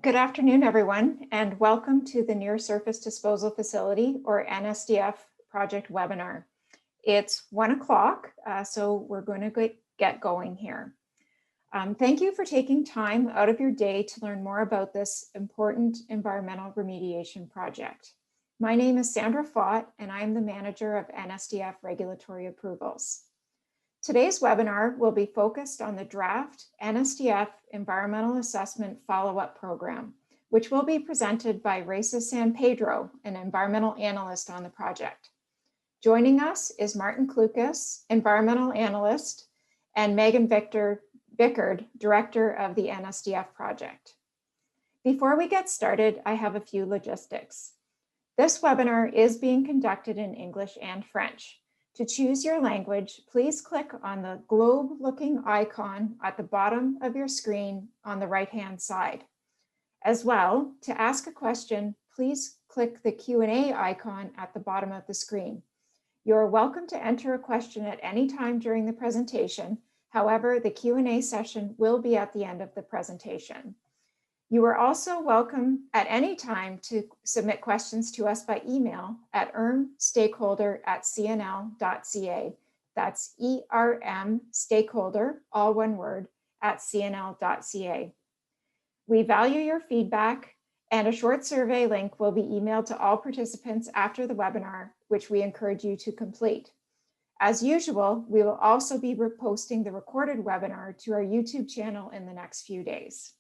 Good afternoon, everyone, and welcome to the Near Surface Disposal Facility, or NSDF project webinar. It's 1 o'clock, so we're going to get going here. Thank you for taking time out of your day to learn more about this important environmental remediation project. My name is Sandra Fott, and I am the manager of NSDF Regulatory Approvals. Today's webinar will be focused on the draft NSDF Environmental Assessment Follow-up Program, which will be presented by Reza San Pedro, an environmental analyst on the project. Joining us is Martin Klukas, environmental analyst, and Megan Bickard, director of the NSDF project. Before we get started, I have a few logistics. This webinar is being conducted in English and French. To choose your language, please click on the globe-looking icon at the bottom of your screen on the right-hand side. As well, to ask a question, please click the Q&A icon at the bottom of the screen. You are welcome to enter a question at any time during the presentation. However, the Q&A session will be at the end of the presentation. You are also welcome at any time to submit questions to us by email at ermstakeholder@cnl.ca. That's ERM stakeholder, all one word, @cnl.ca. We value your feedback, and a short survey link will be emailed to all participants after the webinar, which we encourage you to complete. As usual, we will also be posting the recorded webinar to our YouTube channel in the next few days.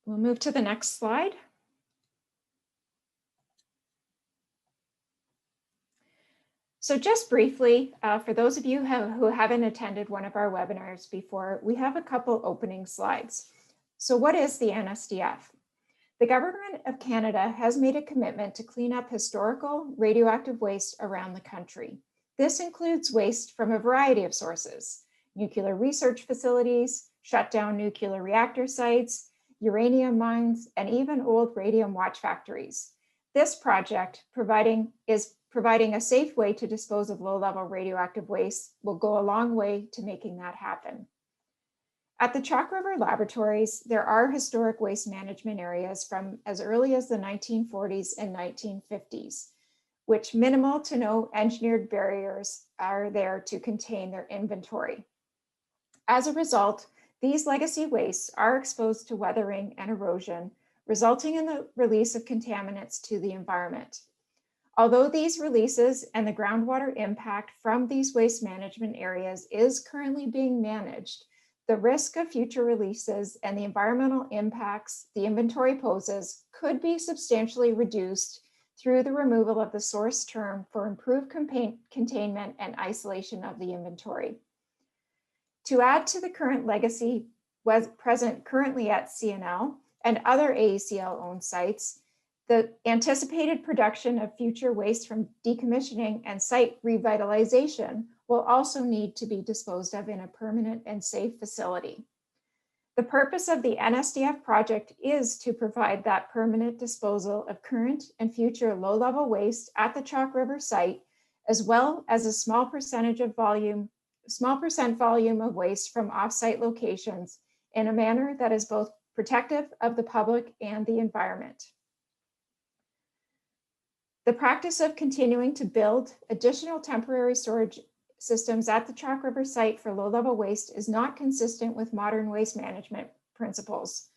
We'll move to the next slide. So just briefly, for those of you who haven't attended one of our webinars before, we have a couple opening slides. So what is the NSDF? The Government of Canada has made a commitment to clean up historical radioactive waste around the country. This includes waste from a variety of sources: nuclear research facilities, shut down nuclear reactor sites, uranium mines, and even old radium watch factories. This project is providing a safe way to dispose of low-level radioactive waste will go a long way to making that happen. At the Chalk River Laboratories, there are historic waste management areas from as early as the 1940s and 1950s, which minimal to no engineered barriers are there to contain their inventory. As a result, these legacy wastes are exposed to weathering and erosion, resulting in the release of contaminants to the environment. Although these releases and the groundwater impact from these waste management areas is currently being managed, the risk of future releases and the environmental impacts the inventory poses could be substantially reduced through the removal of the source term for improved containment and isolation of the inventory. To add to the current legacy present currently at CNL and other AECL-owned sites, the anticipated production of future waste from decommissioning and site revitalization will also need to be disposed of in a permanent and safe facility. The purpose of the NSDF project is to provide that permanent disposal of current and future low-level waste at the Chalk River site, as well as a small percent volume of waste from off-site locations in a manner that is both protective of the public and the environment. The practice of continuing to build additional temporary storage systems at the Chalk River site for low-level waste is not consistent with modern waste management principles.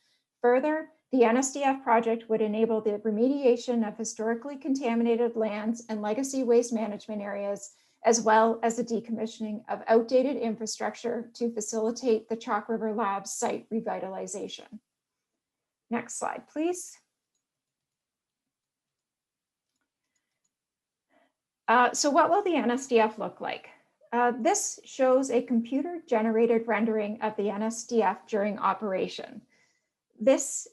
Further, the NSDF project would enable the remediation of historically contaminated lands and legacy waste management areas, as well as the decommissioning of outdated infrastructure to facilitate the Chalk River Labs site revitalization. Next slide, please. So what will the NSDF look like? This shows a computer-generated rendering of the NSDF during operation. This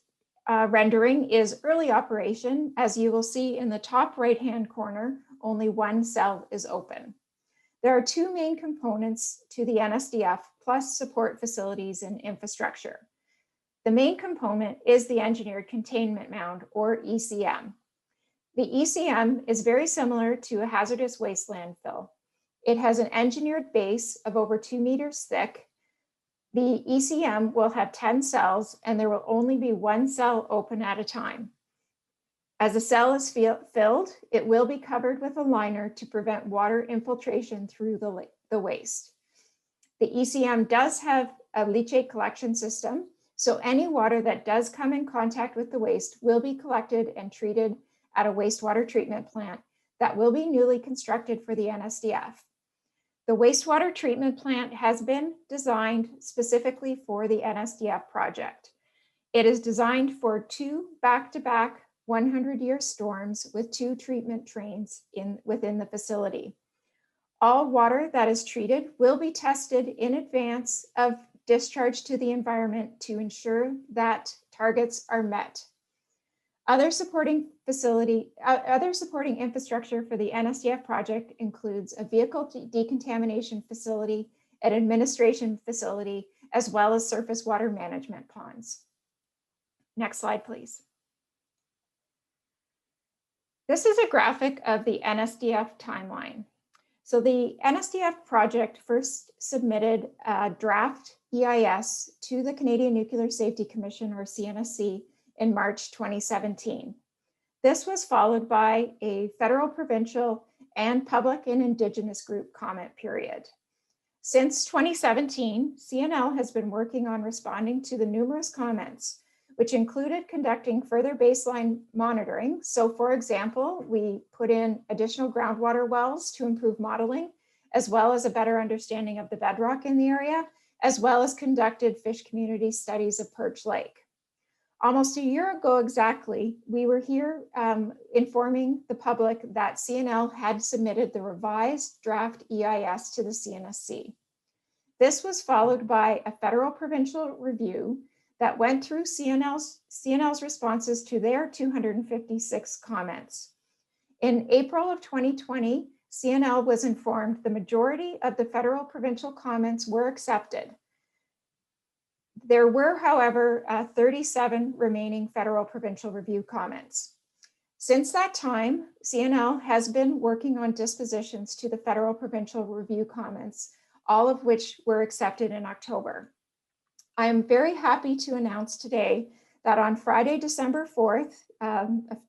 rendering is early operation. As you will see in the top right-hand corner, only one cell is open. There are two main components to the NSDF, plus support facilities and infrastructure. The main component is the Engineered Containment Mound, or ECM. The ECM is very similar to a hazardous waste landfill. It has an engineered base of over 2 meters thick. The ECM will have 10 cells and there will only be one cell open at a time. As a cell is filled, it will be covered with a liner to prevent water infiltration through the waste. The ECM does have a leachate collection system, so any water that does come in contact with the waste will be collected and treated at a wastewater treatment plant that will be newly constructed for the NSDF. The wastewater treatment plant has been designed specifically for the NSDF project. It is designed for 2 back-to-back 100-year storms with 2 treatment trains within the facility. All water that is treated will be tested in advance of discharge to the environment to ensure that targets are met. Other supporting infrastructure for the NSDF project includes a vehicle decontamination facility, an administration facility, as well as surface water management ponds. Next slide, please. This is a graphic of the NSDF timeline. So the NSDF project first submitted a draft EIS to the Canadian Nuclear Safety Commission, or CNSC, in March 2017. This was followed by a federal, provincial, and public and Indigenous group comment period. Since 2017, CNL has been working on responding to the numerous comments, which included conducting further baseline monitoring. So for example, we put in additional groundwater wells to improve modeling, as well as a better understanding of the bedrock in the area, as well as conducted fish community studies of Perch Lake. Almost a year ago exactly, we were here informing the public that CNL had submitted the revised draft EIS to the CNSC. This was followed by a federal provincial review that went through CNL's responses to their 256 comments. In April of 2020, CNL was informed the majority of the federal provincial comments were accepted. There were, however, 37 remaining federal provincial review comments. Since that time, CNL has been working on dispositions to the federal provincial review comments, all of which were accepted in October. I am very happy to announce today that on Friday, December 4th,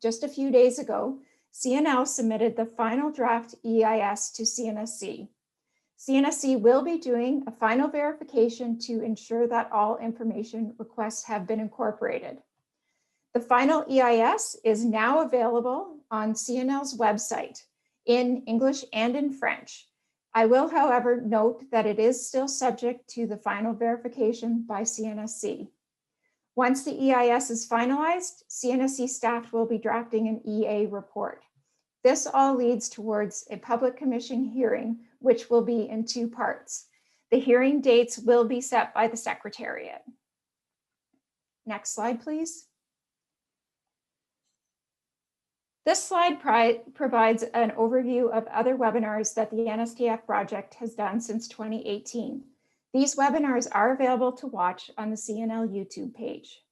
just a few days ago, CNL submitted the final draft EIS to CNSC. CNSC will be doing a final verification to ensure that all information requests have been incorporated. The final EIS is now available on CNL's website in English and in French. I will, however, note that it is still subject to the final verification by CNSC. Once the EIS is finalized, CNSC staff will be drafting an EA report. This all leads towards a public commission hearing, which will be in 2 parts. The hearing dates will be set by the Secretariat. Next slide, please. This slide provides an overview of other webinars that the NSDF project has done since 2018. These webinars are available to watch on the CNL YouTube page.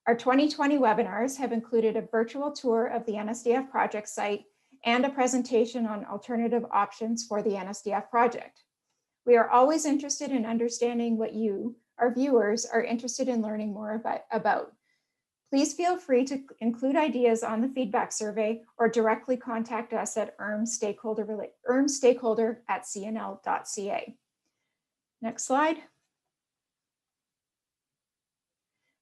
Our 2020 webinars have included a virtual tour of the NSDF project site and a presentation on alternative options for the NSDF project. We are always interested in understanding what you, our viewers, are interested in learning more about. Please feel free to include ideas on the feedback survey or directly contact us at ermstakeholder@cnl.ca. Next slide.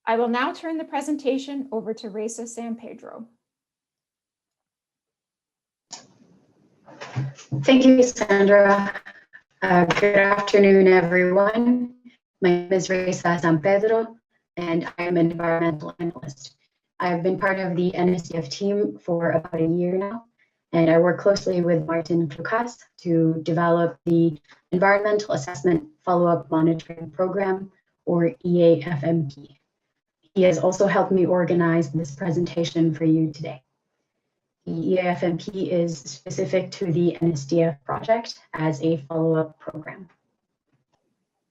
I will now turn the presentation over to Reza San Pedro. Thank you, Sandra. Good afternoon, everyone. My name is Reza San Pedro, and I am an environmental analyst. I've been part of the NSDF team for about a year now, and I work closely with Martin Klukas to develop the Environmental Assessment Follow-up Monitoring Program, or EAFMP. He has also helped me organize this presentation for you today. The EAFMP is specific to the NSDF project as a follow-up program.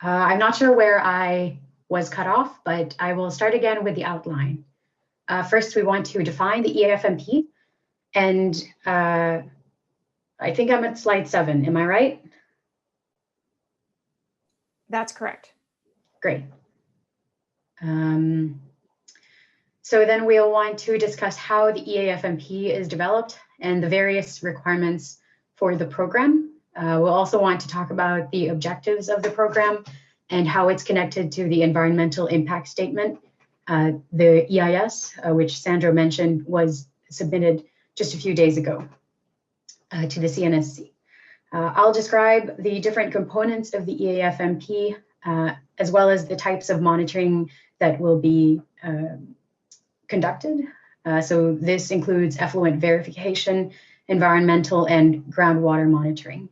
I'm not sure where I was cut off, but I will start again with the outline. First, we want to define the EAFMP, and I think I'm at slide 7. Am I right? That's correct. Great. So then we'll want to discuss how the EAFMP is developed and the various requirements for the program. We'll also want to talk about the objectives of the program and how it's connected to the environmental impact statement. The EIS, which Sandra mentioned, was submitted just a few days ago to the CNSC. I'll describe the different components of the EAFMP, as well as the types of monitoring that will be conducted. So this includes effluent verification, environmental, and groundwater monitoring.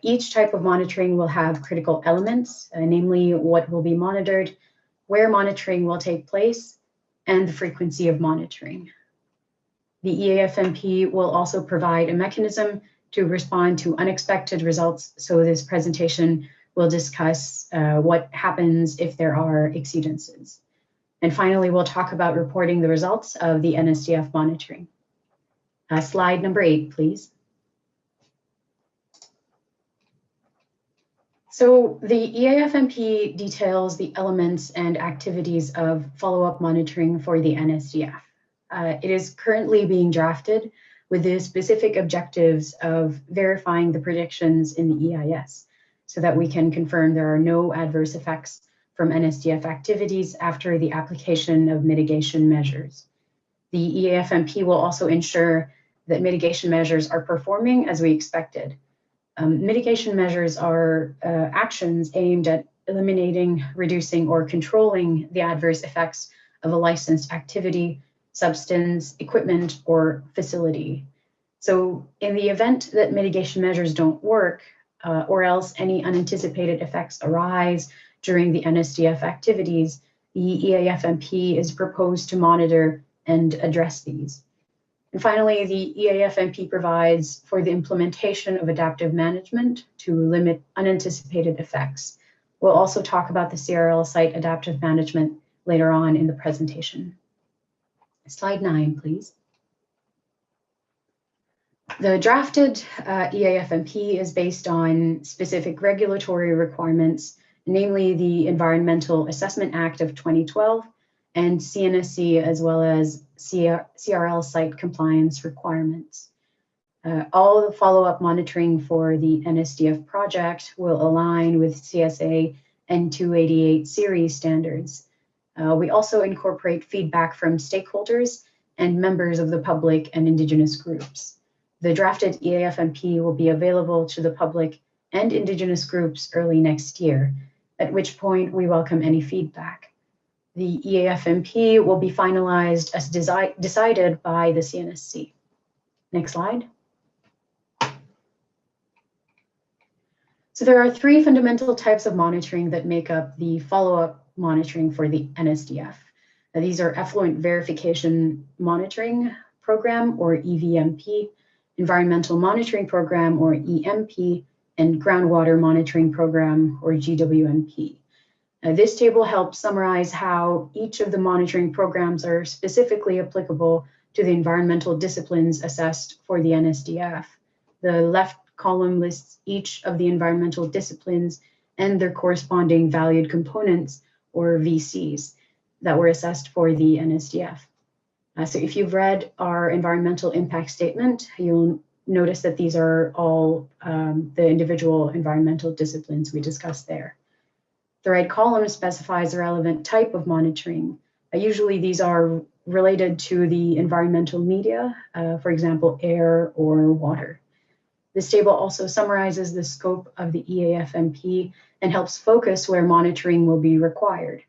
Each type of monitoring will have critical elements, namely what will be monitored, where monitoring will take place, and the frequency of monitoring. The EAFMP will also provide a mechanism to respond to unexpected results. So this presentation will discuss what happens if there are exceedances. And finally, we'll talk about reporting the results of the NSDF monitoring. Slide number 8, please. So the EAFMP details the elements and activities of follow-up monitoring for the NSDF. It is currently being drafted with the specific objectives of verifying the predictions in the EIS so that we can confirm there are no adverse effects from NSDF activities after the application of mitigation measures. The EAFMP will also ensure that mitigation measures are performing as we expected. Mitigation measures are actions aimed at eliminating, reducing, or controlling the adverse effects of a licensed activity, substance, equipment, or facility. So in the event that mitigation measures don't work, or else any unanticipated effects arise during the NSDF activities, the EAFMP is proposed to monitor and address these. And finally, the EAFMP provides for the implementation of adaptive management to limit unanticipated effects. We'll also talk about the CRL site adaptive management later on in the presentation. Slide 9, please. The drafted EAFMP is based on specific regulatory requirements, namely the Environmental Assessment Act of 2012 and CNSC, as well as CRL site compliance requirements. All the follow-up monitoring for the NSDF project will align with CSA N288 series standards. We also incorporate feedback from stakeholders and members of the public and Indigenous groups. The drafted EAFMP will be available to the public and Indigenous groups early next year, at which point we welcome any feedback. The EAFMP will be finalized as decided by the CNSC. Next slide. So there are 3 fundamental types of monitoring that make up the follow-up monitoring for the NSDF. These are Effluent Verification Monitoring Program, or EVMP, Environmental Monitoring Program, or EMP, and Groundwater Monitoring Program, or GWMP. This table helps summarize how each of the monitoring programs are specifically applicable to the environmental disciplines assessed for the NSDF. The left column lists each of the environmental disciplines and their corresponding valued components, or VCs, that were assessed for the NSDF. So if you've read our environmental impact statement, you'll notice that these are all the individual environmental disciplines we discussed there. The right column specifies the relevant type of monitoring. Usually these are related to the environmental media, for example, air or water. This table also summarizes the scope of the EAFMP and helps focus where monitoring will be required.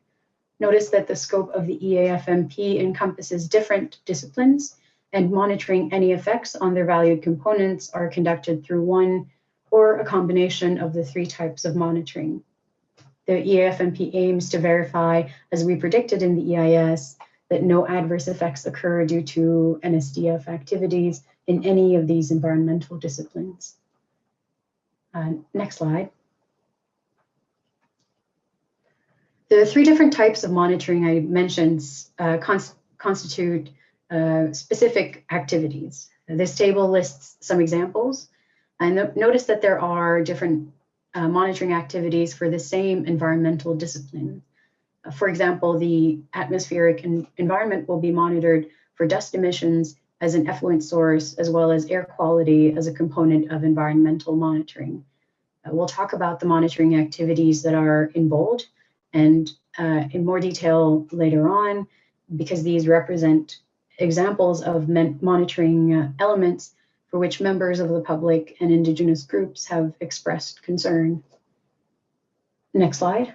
Notice that the scope of the EAFMP encompasses different disciplines, and monitoring any effects on their valued components are conducted through one or a combination of the 3 types of monitoring. The EAFMP aims to verify, as we predicted in the EIS, that no adverse effects occur due to NSDF activities in any of these environmental disciplines. Next slide. The 3 different types of monitoring I mentioned constitute specific activities. This table lists some examples. And notice that there are different monitoring activities for the same environmental discipline. For example, the atmospheric environment will be monitored for dust emissions as an effluent source, as well as air quality as a component of environmental monitoring. We'll talk about the monitoring activities that are in bold and in more detail later on, because these represent examples of monitoring elements for which members of the public and Indigenous groups have expressed concern. Next slide.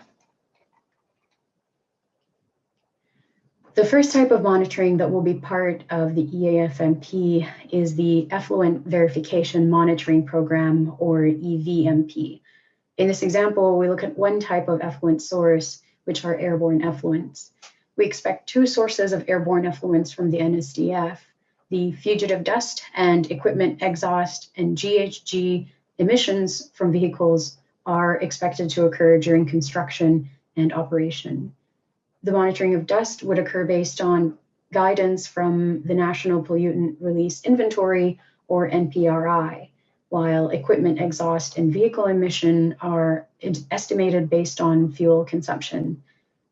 The first type of monitoring that will be part of the EAFMP is the Effluent Verification Monitoring Program, or EVMP. In this example, we look at one type of effluent source, which are airborne effluents. We expect two sources of airborne effluents from the NSDF. The fugitive dust and equipment exhaust and GHG emissions from vehicles are expected to occur during construction and operation. The monitoring of dust would occur based on guidance from the National Pollutant Release Inventory, or NPRI, while equipment exhaust and vehicle emission are estimated based on fuel consumption.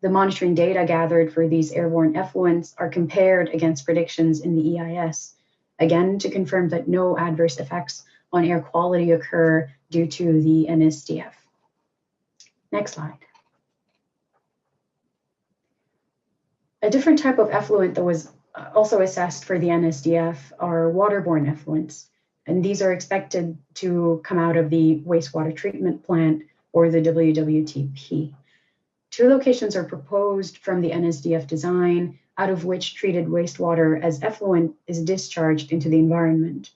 The monitoring data gathered for these airborne effluents are compared against predictions in the EIS, again to confirm that no adverse effects on air quality occur due to the NSDF. Next slide. A different type of effluent that was also assessed for the NSDF are waterborne effluents, and these are expected to come out of the wastewater treatment plant, or the WWTP. Two locations are proposed from the NSDF design, out of which treated wastewater as effluent is discharged into the environment.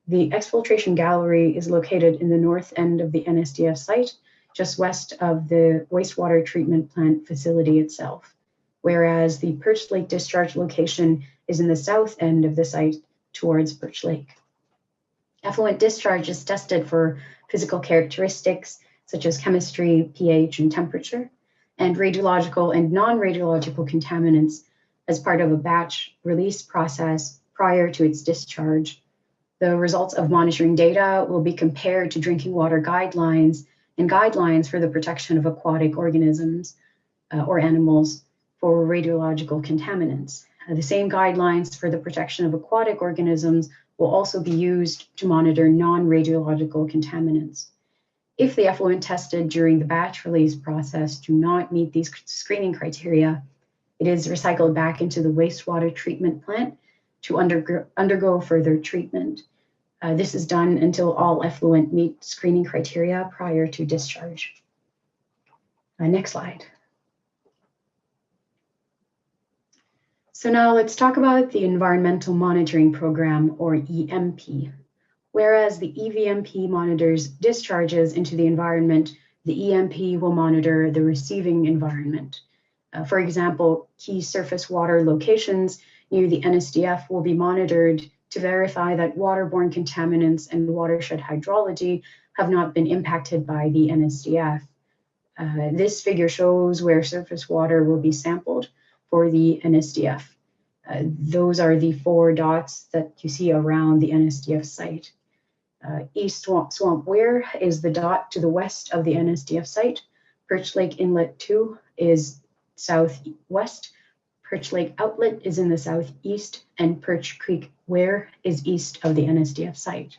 The exfiltration gallery is located in the north end of the NSDF site, just west of the wastewater treatment plant facility itself, whereas the Perch Lake discharge location is in the south end of the site towards Perch Lake. Effluent discharge is tested for physical characteristics such as chemistry, pH, and temperature, and radiological and non-radiological contaminants as part of a batch release process prior to its discharge. The results of monitoring data will be compared to drinking water guidelines and guidelines for the protection of aquatic organisms or animals for radiological contaminants. The same guidelines for the protection of aquatic organisms will also be used to monitor non-radiological contaminants. If the effluent tested during the batch release process do not meet these screening criteria, it is recycled back into the wastewater treatment plant to undergo further treatment. This is done until all effluent meet screening criteria prior to discharge. Next slide. So now let's talk about the Environmental Monitoring Program, or EMP. Whereas the EVMP monitors discharges into the environment, the EMP will monitor the receiving environment. For example, key surface water locations near the NSDF will be monitored to verify that waterborne contaminants and watershed hydrology have not been impacted by the NSDF. This figure shows where surface water will be sampled for the NSDF. Those are the 4 dots that you see around the NSDF site. East Swamp Weir is the dot to the west of the NSDF site. Perch Lake Inlet 2 is southwest. Perch Lake Outlet is in the southeast, and Perch Creek Weir is east of the NSDF site.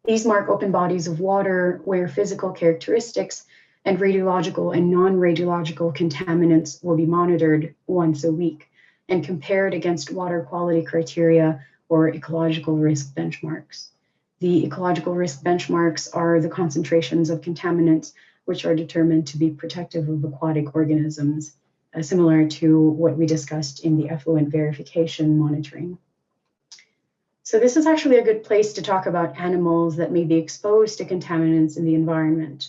These mark open bodies of water where physical characteristics and radiological and non-radiological contaminants will be monitored once a week and compared against water quality criteria or ecological risk benchmarks. The ecological risk benchmarks are the concentrations of contaminants which are determined to be protective of aquatic organisms, similar to what we discussed in the effluent verification monitoring. So this is actually a good place to talk about animals that may be exposed to contaminants in the environment.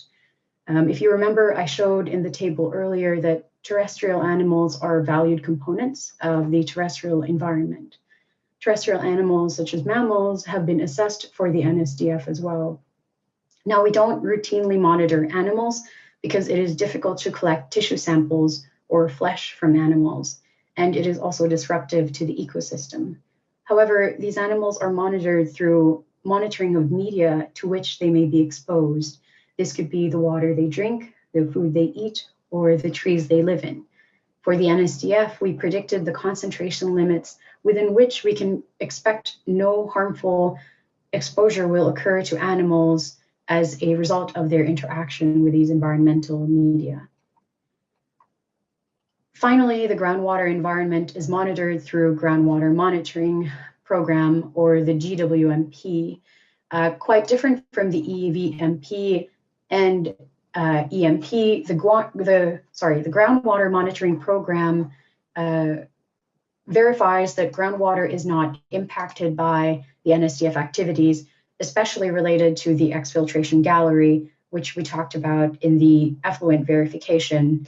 If you remember, I showed in the table earlier that terrestrial animals are valued components of the terrestrial environment. Terrestrial animals such as mammals have been assessed for the NSDF as well. Now, we don't routinely monitor animals because it is difficult to collect tissue samples or flesh from animals, and it is also disruptive to the ecosystem. However, these animals are monitored through monitoring of media to which they may be exposed. This could be the water they drink, the food they eat, or the trees they live in. For the NSDF, we predicted the concentration limits within which we can expect no harmful exposure will occur to animals as a result of their interaction with these environmental media. Finally, the groundwater environment is monitored through Groundwater Monitoring Program, or the GWMP, quite different from the EAFMP and EMP. The Groundwater Monitoring Program verifies that groundwater is not impacted by the NSDF activities, especially related to the exfiltration gallery, which we talked about in the effluent verification,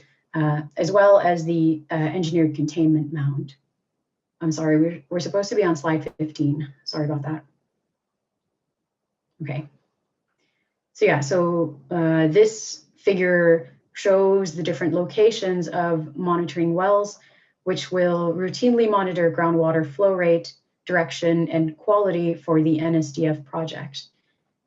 as well as the engineered containment mound. I'm sorry, we're supposed to be on slide 15. Sorry about that. Okay. So yeah, this figure shows the different locations of monitoring wells, which will routinely monitor groundwater flow rate, direction, and quality for the NSDF project.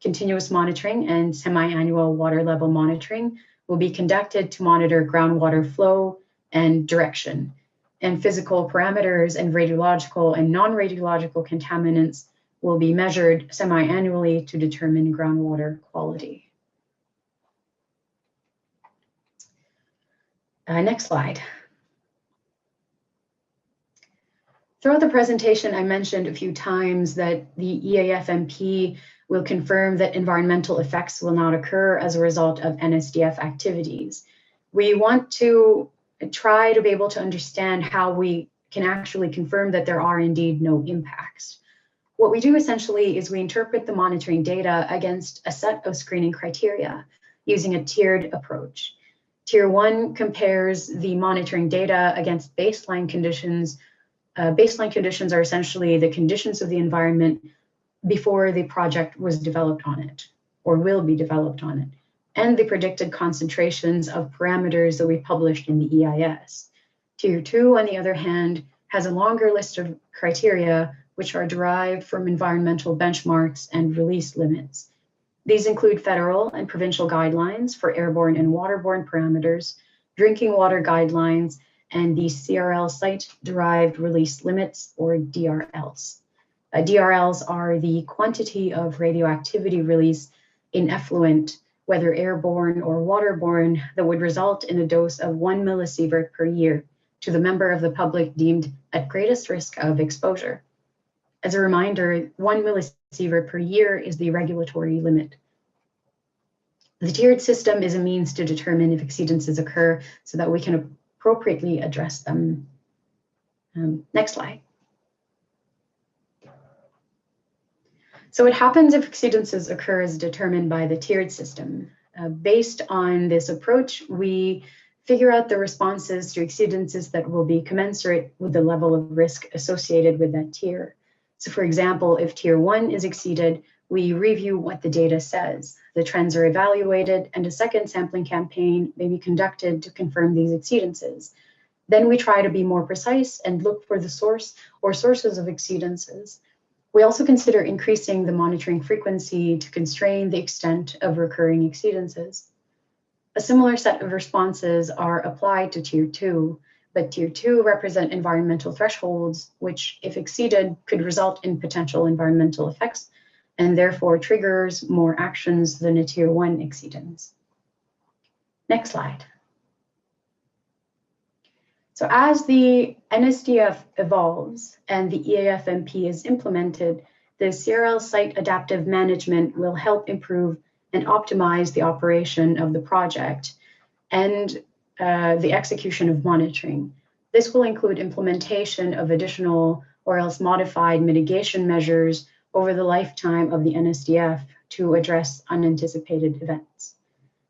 Continuous monitoring and semi-annual water level monitoring will be conducted to monitor groundwater flow and direction, and physical parameters and radiological and non-radiological contaminants will be measured semi-annually to determine groundwater quality. Next slide. Throughout the presentation, I mentioned a few times that the EAFMP will confirm that environmental effects will not occur as a result of NSDF activities. We want to try to be able to understand how we can actually confirm that there are indeed no impacts. What we do essentially is we interpret the monitoring data against a set of screening criteria using a tiered approach. Tier 1 compares the monitoring data against baseline conditions. Baseline conditions are essentially the conditions of the environment before the project was developed on it or will be developed on it, and the predicted concentrations of parameters that we published in the EIS. Tier 2, on the other hand, has a longer list of criteria which are derived from environmental benchmarks and release limits. These include federal and provincial guidelines for airborne and waterborne parameters, drinking water guidelines, and the CRL site-derived release limits, or DRLs. DRLs are the quantity of radioactivity release in effluent, whether airborne or waterborne, that would result in a dose of 1 millisievert per year to the member of the public deemed at greatest risk of exposure. As a reminder, 1 millisievert per year is the regulatory limit. The tiered system is a means to determine if exceedances occur so that we can appropriately address them. Next slide. So what happens if exceedances occur is determined by the tiered system. Based on this approach, we figure out the responses to exceedances that will be commensurate with the level of risk associated with that tier. So for example, if tier 1 is exceeded, we review what the data says. The trends are evaluated, and a second sampling campaign may be conducted to confirm these exceedances. Then we try to be more precise and look for the source or sources of exceedances. We also consider increasing the monitoring frequency to constrain the extent of recurring exceedances. A similar set of responses are applied to tier 2, but tier 2 represent environmental thresholds, which, if exceeded, could result in potential environmental effects and therefore triggers more actions than a tier 1 exceedance. Next slide. So as the NSDF evolves and the EAFMP is implemented, the CRL site adaptive management will help improve and optimize the operation of the project and the execution of monitoring. This will include implementation of additional or else modified mitigation measures over the lifetime of the NSDF to address unanticipated events.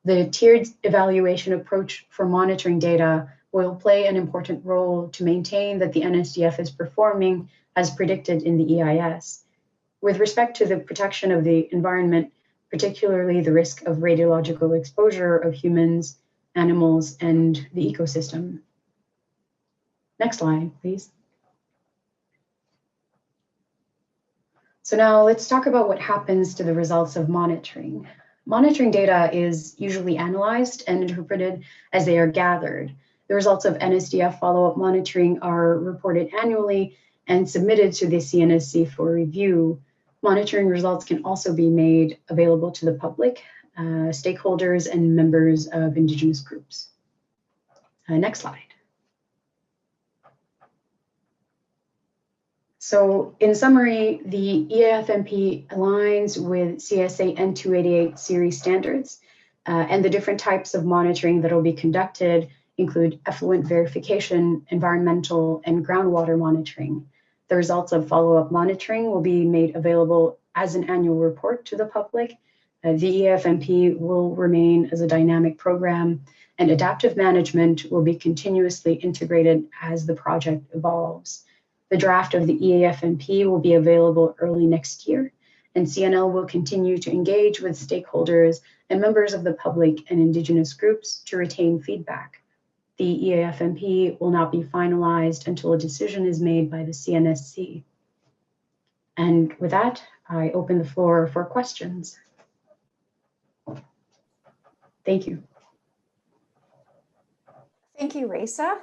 The tiered evaluation approach for monitoring data will play an important role to maintain that the NSDF is performing as predicted in the EIS. With respect to the protection of the environment, particularly the risk of radiological exposure of humans, animals, and the ecosystem. Next slide, please. So now let's talk about what happens to the results of monitoring. Monitoring data is usually analyzed and interpreted as they are gathered. The results of NSDF follow-up monitoring are reported annually and submitted to the CNSC for review. Monitoring results can also be made available to the public, stakeholders, and members of Indigenous groups. Next slide. So in summary, the EAFMP aligns with CSA N288 series standards, and the different types of monitoring that will be conducted include effluent verification, environmental, and groundwater monitoring. The results of follow-up monitoring will be made available as an annual report to the public. The EAFMP will remain as a dynamic program, and adaptive management will be continuously integrated as the project evolves. The draft of the EAFMP will be available early next year, and CNL will continue to engage with stakeholders and members of the public and Indigenous groups to retain feedback. The EAFMP will not be finalized until a decision is made by the CNSC. And with that, I open the floor for questions. Thank you. Thank you, Reza.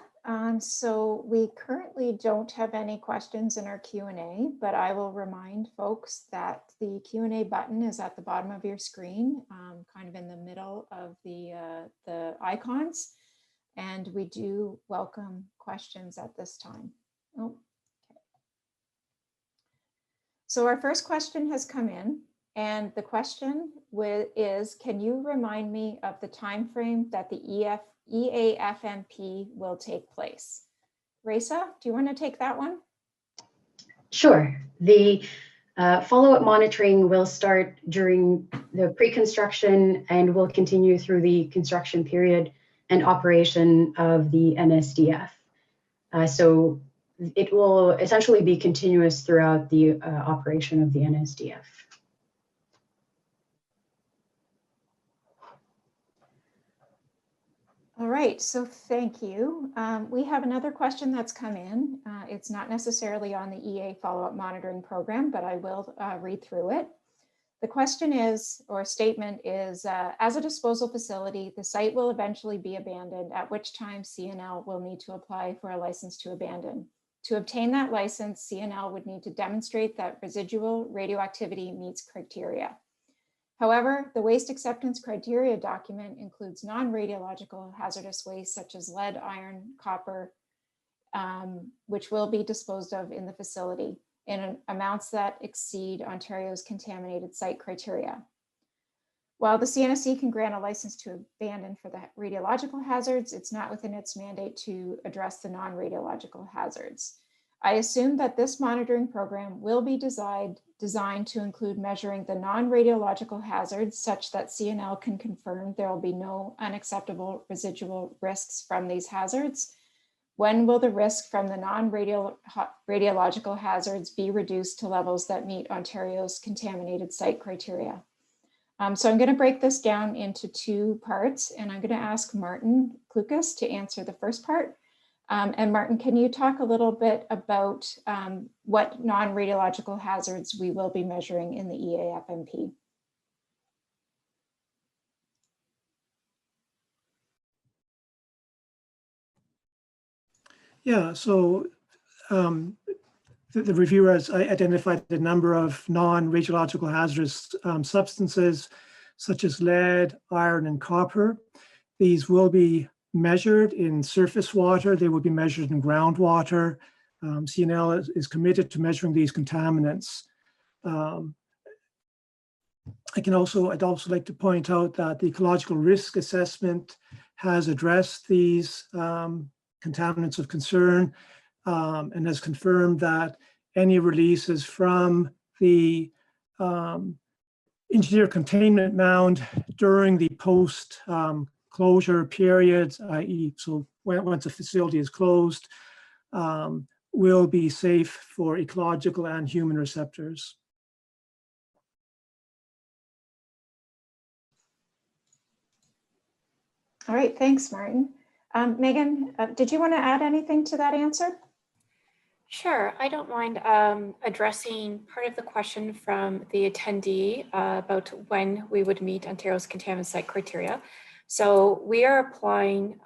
So we currently don't have any questions in our Q&A, but I will remind folks that the Q&A button is at the bottom of your screen, kind of in the middle of the icons. And we do welcome questions at this time. Oh, okay. So our first question has come in, and the question is, can you remind me of the time frame that the EAFMP will take place? Reza, do you want to take that one? Sure. The follow-up monitoring will start during the pre-construction and will continue through the construction period and operation of the NSDF. So it will essentially be continuous throughout the operation of the NSDF. All right, so thank you. We have another question that's come in. It's not necessarily on the EA follow-up monitoring program, but I will read through it. The question is, or statement is, as a disposal facility, the site will eventually be abandoned, at which time CNL will need to apply for a license to abandon. To obtain that license, CNL would need to demonstrate that residual radioactivity meets criteria. However, the waste acceptance criteria document includes non-radiological hazardous waste such as lead, iron, copper, which will be disposed of in the facility in amounts that exceed Ontario's contaminated site criteria. While the CNSC can grant a license to abandon for the radiological hazards, it's not within its mandate to address the non-radiological hazards. I assume that this monitoring program will be designed to include measuring the non-radiological hazards such that CNL can confirm there will be no unacceptable residual risks from these hazards. When will the risk from the non-radiological hazards be reduced to levels that meet Ontario's contaminated site criteria? So I'm going to break this down into two parts, and I'm going to ask Martin Klukas to answer the first part. And Martin, can you talk a little bit about what non-radiological hazards we will be measuring in the EAFMP? Yeah, so the reviewer has identified a number of non-radiological hazardous substances, such as lead, iron, and copper. These will be measured in surface water. They will be measured in groundwater. CNL is committed to measuring these contaminants. I'd also like to point out that the ecological risk assessment has addressed these contaminants of concern and has confirmed that any releases from the engineer containment mound during the post closure period, i.e. so once a facility is closed, will be safe for ecological and human receptors. All right, thanks, Martin. Megan, did you want to add anything to that answer? Sure, I don't mind addressing part of the question from the attendee about when we would meet Ontario's contaminant site criteria. So we are applying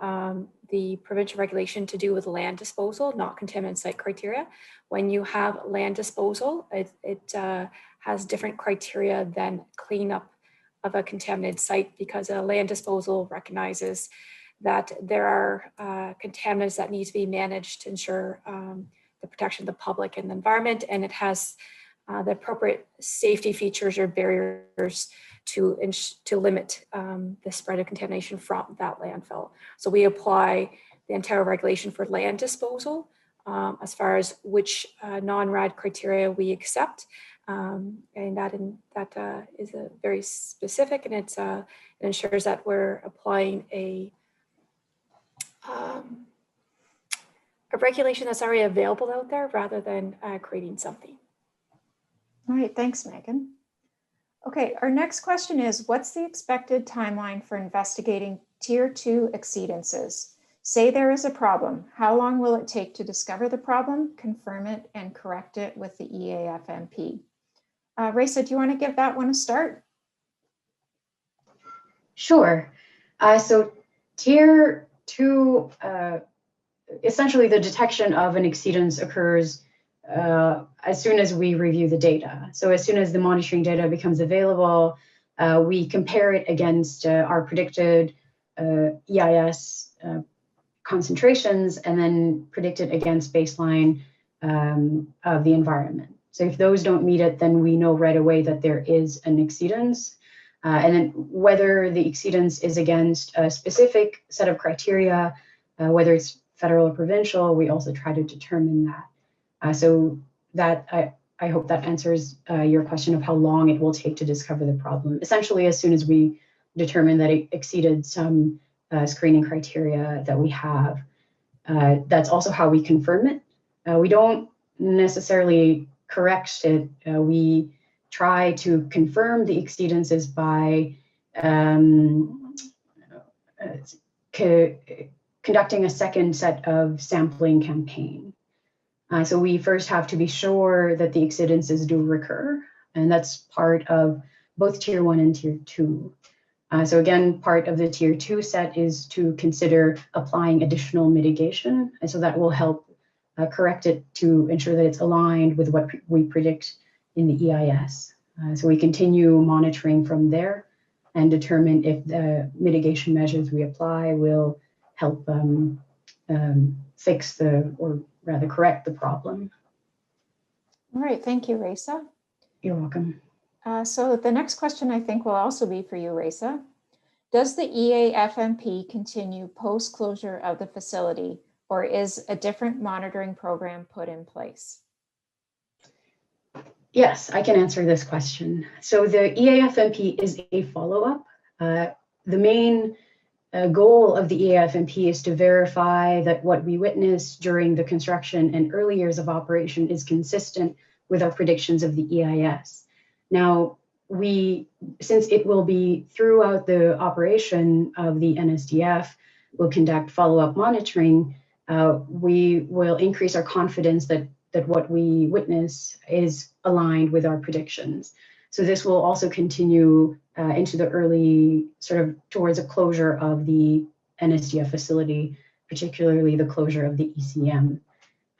the provincial regulation to do with land disposal, not contaminant site criteria. When you have land disposal, it has different criteria than cleanup of a contaminated site, because a land disposal recognizes that there are contaminants that need to be managed to ensure the protection of the public and the environment, and it has the appropriate safety features or barriers to limit the spread of contamination from that landfill. So we apply the Ontario regulation for land disposal as far as which non-RAD criteria we accept, and that is a very specific, and it ensures that we're applying a regulation that's already available out there rather than creating something. All right, thanks, Megan. Okay, our next question is, what's the expected timeline for investigating Tier 2 exceedances? Say there is a problem. How long will it take to discover the problem, confirm it, and correct it with the EAFMP? Raisa, do you want to give that one a start? Sure. So Tier 2, essentially the detection of an exceedance occurs as soon as we review the data. So as soon as the monitoring data becomes available, we compare it against our predicted EIS concentrations, and then predict it against baseline of the environment. So if those don't meet it, then we know right away that there is an exceedance. And then whether the exceedance is against a specific set of criteria, whether it's federal or provincial, we also try to determine that. So that I hope that answers your question of how long it will take to discover the problem. Essentially, as soon as we determine that it exceeded some screening criteria that we have, that's also how we confirm it. We don't necessarily correct it. We try to confirm the exceedances by conducting a second set of sampling campaign. So we first have to be sure that the exceedances do recur, and that's part of both Tier 1 and Tier 2. So again, part of the Tier 2 set is to consider applying additional mitigation, and so that will help correct it to ensure that it's aligned with what we predict in the EIS. So we continue monitoring from there and determine if the mitigation measures we apply will help fix or rather correct the problem. All right, thank you, Raisa. You're welcome. So the next question I think will also be for you, Raisa. Does the EAFMP continue post-closure of the facility, or is a different monitoring program put in place? Yes, I can answer this question. So the EAFMP is a follow-up. The main goal of the EAFMP is to verify that what we witnessed during the construction and early years of operation is consistent with our predictions of the EIS. Now, since it will be throughout the operation of the NSDF, we'll conduct follow-up monitoring. We will increase our confidence that what we witness is aligned with our predictions. So this will also continue into the early, sort of towards a closure of the NSDF facility, particularly the closure of the ECM.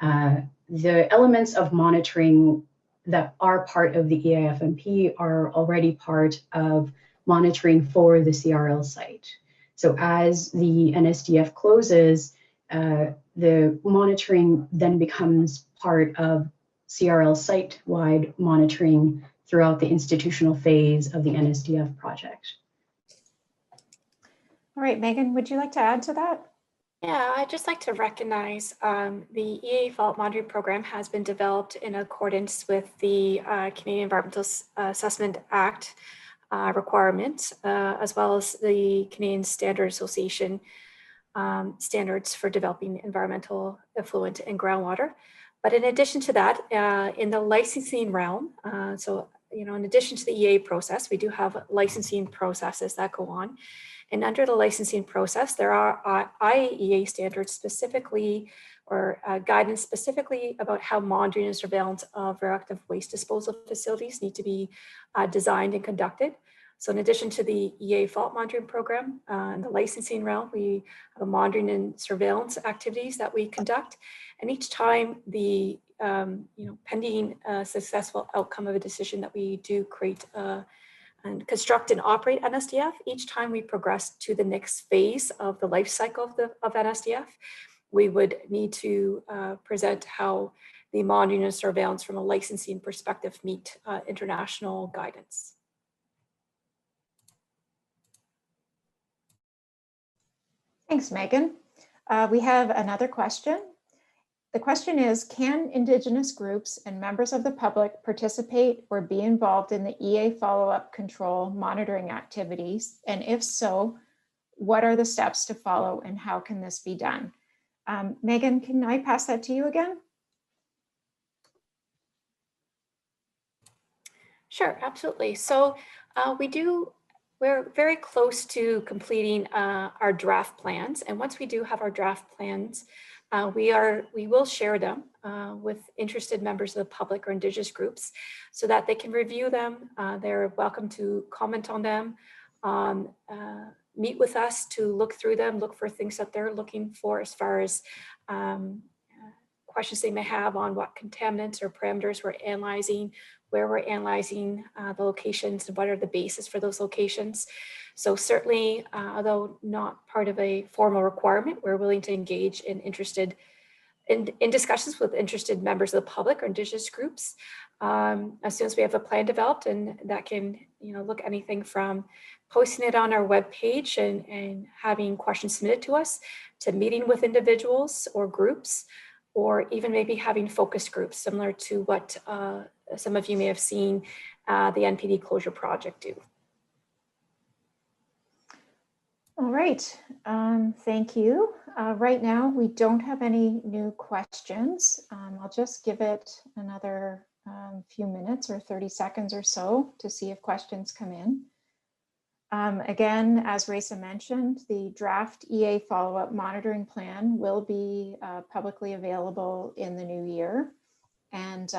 The elements of monitoring that are part of the EAFMP are already part of monitoring for the CRL site. So as the NSDF closes, the monitoring then becomes part of CRL site-wide monitoring throughout the institutional phase of the NSDF project. All right, Megan, would you like to add to that? Yeah, I'd just like to recognize the EA Fault Monitoring Program has been developed in accordance with the Canadian Environmental Assessment Act requirements, as well as the Canadian Standards Association standards for developing environmental effluent and groundwater. But in addition to that, in the licensing realm, in addition to the EA process, we do have licensing processes that go on. And under the licensing process, there are IAEA standards specifically or guidance specifically about how monitoring and surveillance of radioactive waste disposal facilities need to be designed and conducted. So in addition to the EA fault monitoring program and the licensing realm, we have a monitoring and surveillance activities that we conduct. And each time the pending successful outcome of a decision that we do create and construct and operate NSDF, each time we progress to the next phase of the life cycle of NSDF, we would need to present how the monitoring and surveillance from a licensing perspective meet international guidance. Thanks, Megan. We have another question. The question is, can Indigenous groups and members of the public participate or be involved in the EA follow-up control monitoring activities? And if so, what are the steps to follow and how can this be done? Megan, can I pass that to you again? Sure, absolutely. So we're very close to completing our draft plans. And once we do have our draft plans, we will share them with interested members of the public or Indigenous groups so that they can review them. They're welcome to comment on them, meet with us to look through them, look for things that they're looking for as far as questions they may have on what contaminants or parameters we're analyzing, where we're analyzing the locations and what are the bases for those locations. So certainly, although not part of a formal requirement, we're willing to engage in discussions with interested members of the public or Indigenous groups as soon as we have a plan developed, and that can look anything from posting it on our webpage and having questions submitted to us, to meeting with individuals or groups, or even maybe having focus groups similar to what some of you may have seen the NPD closure project do. All right, thank you. Right now, we don't have any new questions. I'll just give it another few minutes or 30 seconds or so to see if questions come in. Again, as Reza mentioned, the draft EA follow-up monitoring plan will be publicly available in the new year. And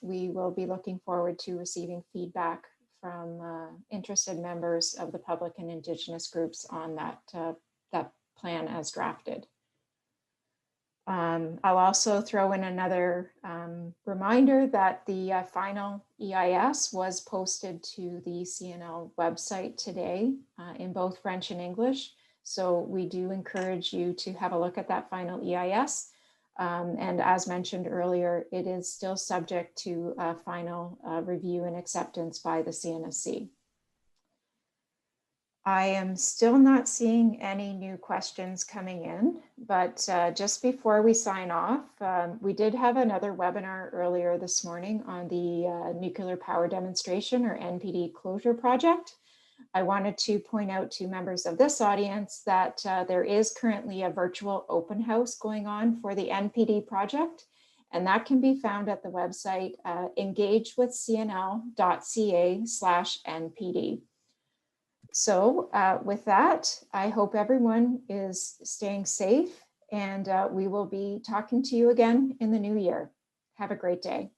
we will be looking forward to receiving feedback from interested members of the public and Indigenous groups on that plan as drafted. I'll also throw in another reminder that the final EIS was posted to the CNL website today in both French and English. So we do encourage you to have a look at that final EIS. And as mentioned earlier, it is still subject to final review and acceptance by the CNSC. I am still not seeing any new questions coming in, but just before we sign off, we did have another webinar earlier this morning on the nuclear power demonstration or NPD closure project. I wanted to point out to members of this audience that there is currently a virtual open house going on for the NPD project, and that can be found at the website engagewithcnl.ca/NPD. So with that, I hope everyone is staying safe, and we will be talking to you again in the new year. Have a great day.